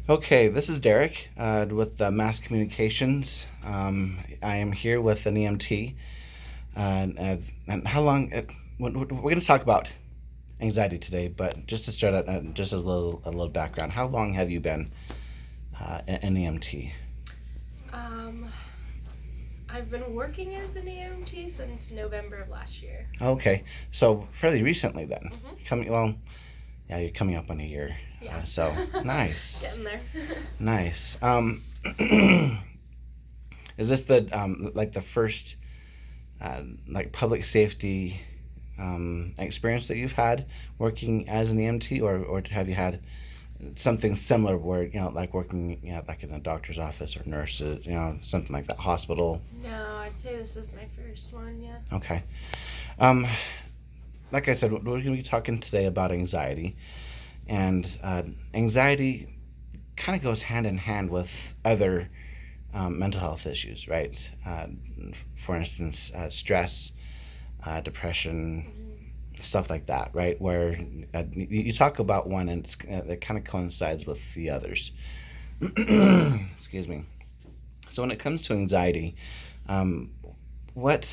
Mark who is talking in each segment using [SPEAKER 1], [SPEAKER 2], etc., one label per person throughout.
[SPEAKER 1] Okay, this is Derek with Mass Communications. I am here with an EMT. And how long? We're going to talk about anxiety today, but just to start out, just as a little background, how long have you been an EMT?
[SPEAKER 2] Um, I've been working as an EMT since November of last year.
[SPEAKER 1] Okay, so fairly recently then.
[SPEAKER 2] Hmm.
[SPEAKER 1] Yeah, you're coming up on a year.
[SPEAKER 2] Yeah.
[SPEAKER 1] So nice,
[SPEAKER 2] Getting there.
[SPEAKER 1] nice. Is this the like the first like public safety experience that you've had working as an EMT, or have you had something similar where like working like in a doctor's office or nurses, something like that, hospital?
[SPEAKER 2] No, I'd say this is my first one, yeah.
[SPEAKER 1] Okay. Um, like I said, we're going to be talking today about anxiety, and anxiety kind of goes hand in hand with other mental health issues, right? For instance, stress, depression,
[SPEAKER 2] Hmm.
[SPEAKER 1] stuff like that, right? Where you talk about one and it kind of coincides with the others. Excuse me. So when it comes to anxiety, um, what?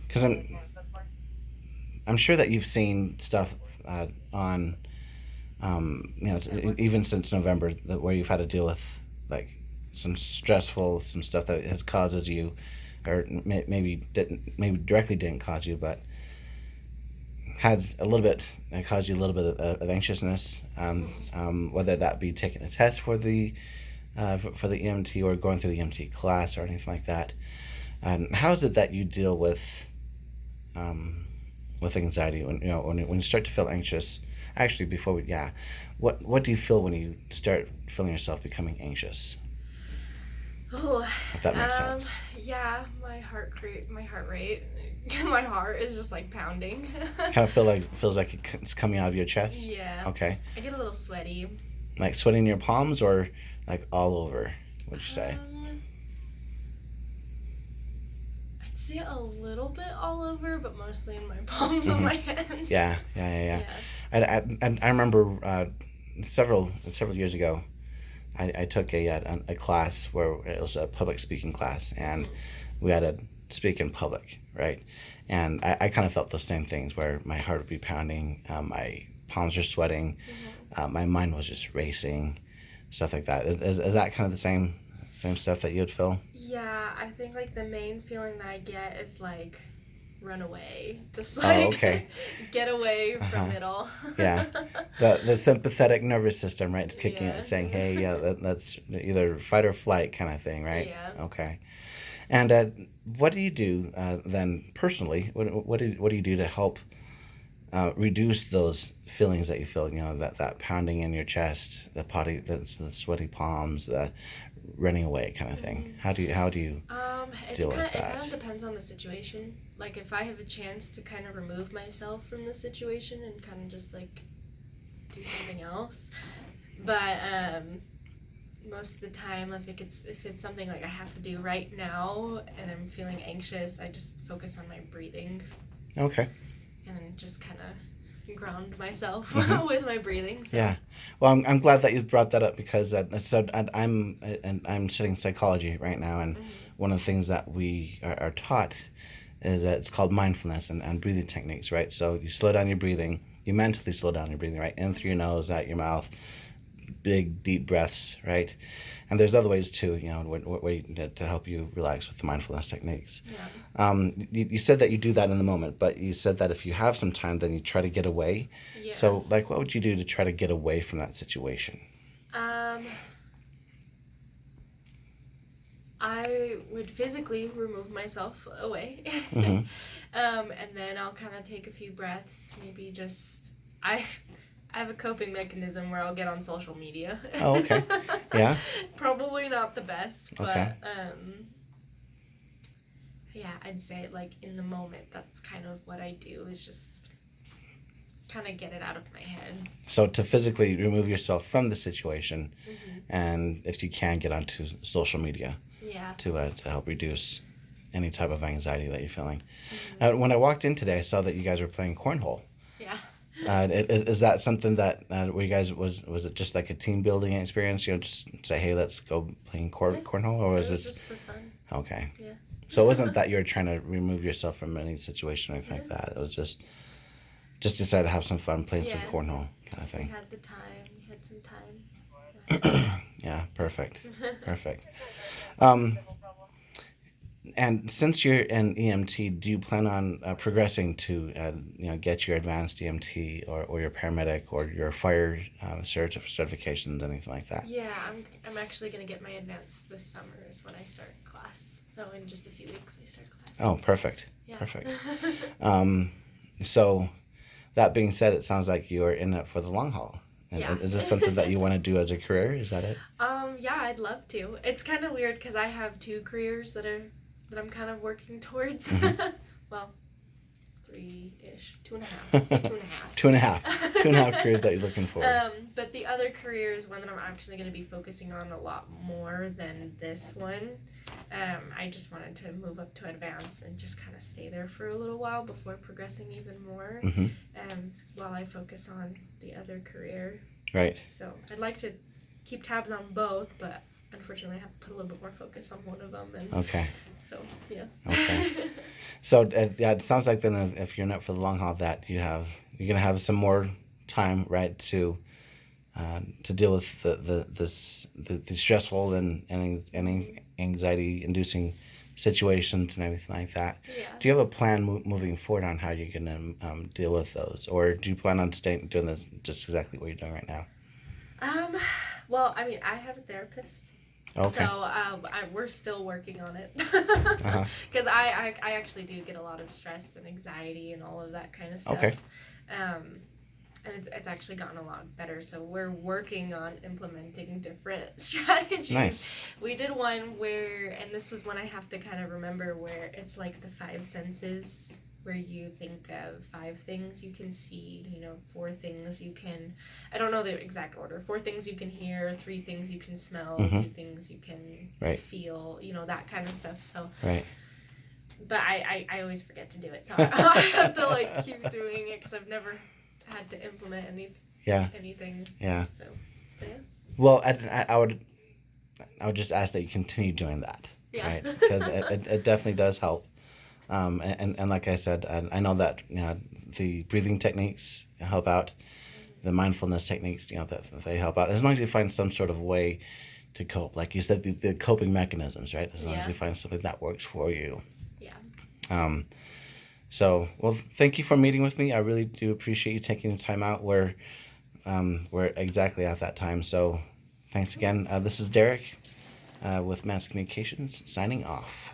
[SPEAKER 1] Because I'm sure that you've seen stuff on even since November where you've had to deal with like some stuff that has causes you, or maybe directly didn't cause you, but has a little bit caused you a little bit of anxiousness,
[SPEAKER 2] Hmm.
[SPEAKER 1] whether that be taking a test for the EMT or going through the EMT class or anything like that. And how is it that you deal um, with anxiety when you start to feel anxious? Actually, what do you feel when you start feeling yourself becoming anxious?
[SPEAKER 2] Oh,
[SPEAKER 1] If that makes
[SPEAKER 2] um,
[SPEAKER 1] sense.
[SPEAKER 2] yeah, my heart rate, my heart is just like pounding.
[SPEAKER 1] Kind of feels like it's coming out of your chest.
[SPEAKER 2] Yeah,
[SPEAKER 1] Okay,
[SPEAKER 2] I get a little sweaty.
[SPEAKER 1] like sweating in your palms or like all over. Would you say?
[SPEAKER 2] Um, I'd say a little bit all over, but mostly in my palms of
[SPEAKER 1] Mm-hmm.
[SPEAKER 2] my hands.
[SPEAKER 1] Yeah.
[SPEAKER 2] Yeah.
[SPEAKER 1] I remember several years ago, I took a class where it was a public speaking class, and
[SPEAKER 2] Hmm.
[SPEAKER 1] we had to speak in public, right? And I kind of felt those same things where my heart would be pounding, my palms are sweating,
[SPEAKER 2] Hmm.
[SPEAKER 1] my mind was just racing, stuff like that. Is that kind of the same stuff that you'd feel?
[SPEAKER 2] Yeah, I think like the main feeling that I get is like run away. Just
[SPEAKER 1] Oh,
[SPEAKER 2] like
[SPEAKER 1] okay.
[SPEAKER 2] get away
[SPEAKER 1] Uh
[SPEAKER 2] from
[SPEAKER 1] huh.
[SPEAKER 2] it all.
[SPEAKER 1] Yeah. The sympathetic nervous system, right? It's kicking in,
[SPEAKER 2] Yeah.
[SPEAKER 1] saying, "Hey, yeah, that's either fight or flight kind of thing," right?
[SPEAKER 2] Yeah.
[SPEAKER 1] Okay. And what do you do then personally? What do you do to help reduce those feelings that you feel? That pounding in your chest, the sweaty palms, the running away kind of thing.
[SPEAKER 2] Hmm.
[SPEAKER 1] How do you deal with
[SPEAKER 2] It kind
[SPEAKER 1] that?
[SPEAKER 2] of depends on the situation. Like if I have a chance to kind of remove myself from the situation and kind of just like do something else. But most of the time, if it's something like I have to do right now and I'm feeling anxious, I just focus on my breathing
[SPEAKER 1] Okay.
[SPEAKER 2] and just kind of ground myself
[SPEAKER 1] Mm-hmm.
[SPEAKER 2] with my breathing. So.
[SPEAKER 1] Yeah. Well, I'm glad that you brought that up because I'm studying psychology right now, and
[SPEAKER 2] Hmm.
[SPEAKER 1] one of the things that we are taught is that it's called mindfulness and breathing techniques, right? So you slow down your breathing, you mentally slow down your breathing, right? In through your nose, out your mouth, big deep breaths, right? And there's other ways too, to help you relax with the mindfulness techniques.
[SPEAKER 2] Yeah.
[SPEAKER 1] You said that you do that in the moment, but you said that if you have some time, then you try to get away.
[SPEAKER 2] Yeah.
[SPEAKER 1] So, like, what would you do to try to get away from that situation?
[SPEAKER 2] Um, I would physically remove myself away.
[SPEAKER 1] Mm-hmm.
[SPEAKER 2] And then I'll kind of take a few breaths. Maybe just I I have a coping mechanism where I'll get on social media.
[SPEAKER 1] Oh, okay. Yeah.
[SPEAKER 2] Probably not the best,
[SPEAKER 1] Okay.
[SPEAKER 2] but yeah, I'd say like in the moment, that's kind of what I do is just kind of get it out of my head.
[SPEAKER 1] So to physically remove yourself from the situation,
[SPEAKER 2] Hmm.
[SPEAKER 1] and if you can, get onto social media
[SPEAKER 2] Yeah.
[SPEAKER 1] to help reduce any type of anxiety that you're feeling.
[SPEAKER 2] Hmm.
[SPEAKER 1] When I walked in today, I saw that you guys were playing cornhole.
[SPEAKER 2] Yeah.
[SPEAKER 1] Is that something that were you guys was it just like a team building experience? Just say, hey, let's go playing
[SPEAKER 2] Yeah.
[SPEAKER 1] cornhole, or
[SPEAKER 2] It
[SPEAKER 1] was
[SPEAKER 2] was
[SPEAKER 1] this
[SPEAKER 2] just for fun.
[SPEAKER 1] okay?
[SPEAKER 2] Yeah.
[SPEAKER 1] So it wasn't that you were trying to remove yourself from any situation or anything like
[SPEAKER 2] Yeah.
[SPEAKER 1] that. It was just decided to have some fun playing some
[SPEAKER 2] Yeah.
[SPEAKER 1] cornhole kind of
[SPEAKER 2] Just we
[SPEAKER 1] thing.
[SPEAKER 2] had the time. We had some time.
[SPEAKER 1] Yeah, perfect,
[SPEAKER 2] Yeah.
[SPEAKER 1] perfect. Um, and since you're an EMT, do you plan on progressing to get your advanced EMT or your paramedic or your fire certifications, anything like that?
[SPEAKER 2] Yeah, I'm actually gonna get my advanced this summer is when I start class. So in just a few weeks I start class.
[SPEAKER 1] Oh, perfect,
[SPEAKER 2] Yeah.
[SPEAKER 1] perfect. Um, so that being said, it sounds like you're in it for the long haul. And
[SPEAKER 2] Yeah.
[SPEAKER 1] is this something that you want to do as a career? Is that it?
[SPEAKER 2] Yeah, I'd love to. It's kind of weird because I have two careers that I'm kind of working towards. Well, three-ish, 2.5. I'd say 2.5.
[SPEAKER 1] Two and a half. 2.5 careers that you're looking for.
[SPEAKER 2] But the other career is one that I'm actually going to be focusing on a lot more than this one. I just wanted to move up to advanced and just kind of stay there for a little while before progressing even more.
[SPEAKER 1] Mm-hmm.
[SPEAKER 2] While I focus on the other career.
[SPEAKER 1] Right.
[SPEAKER 2] So I'd like to keep tabs on both, but unfortunately I have to put a little bit more focus on one of them. And
[SPEAKER 1] Okay.
[SPEAKER 2] so, yeah.
[SPEAKER 1] Okay. So yeah, it sounds like then if you're in it for the long haul, that you're gonna have some more time, right, to deal with the stressful and any anxiety inducing situations and everything like that.
[SPEAKER 2] Yeah.
[SPEAKER 1] Do you have a plan moving forward on how you're gonna deal with those, or do you plan on staying doing this just exactly what you're doing right now?
[SPEAKER 2] Well, I mean, I have a therapist.
[SPEAKER 1] Okay.
[SPEAKER 2] So we're still working on it.
[SPEAKER 1] Uh-huh.
[SPEAKER 2] Because I actually do get a lot of stress and anxiety and all of that kind of stuff.
[SPEAKER 1] Okay.
[SPEAKER 2] And it's actually gotten a lot better. So we're working on implementing different strategies.
[SPEAKER 1] Nice.
[SPEAKER 2] We did one where, and this is one I have to kind of remember, where it's like the five senses, where you think of 5 things you can see, 4 things you can, I don't know the exact order, 4 things you can hear, 3 things you can smell, 2 things you can feel, that kind of stuff. So,
[SPEAKER 1] right.
[SPEAKER 2] But I always forget to do it, so I have to like keep doing it because I've never had to implement anything.
[SPEAKER 1] Yeah.
[SPEAKER 2] So, but yeah.
[SPEAKER 1] Well, I would just ask that you continue doing that.
[SPEAKER 2] Yeah.
[SPEAKER 1] Right. Because it definitely does help. And like I said, I know that the breathing techniques help out, the mindfulness techniques, that they help out. As long as you find some sort of way to cope, like you said, the coping mechanisms, right? As long as you find something that works for you.
[SPEAKER 2] Yeah.
[SPEAKER 1] So, well, thank you for meeting with me. I really do appreciate you taking the time out. We're exactly at that time. So, thanks again. This is Derek with Mass Communications signing off.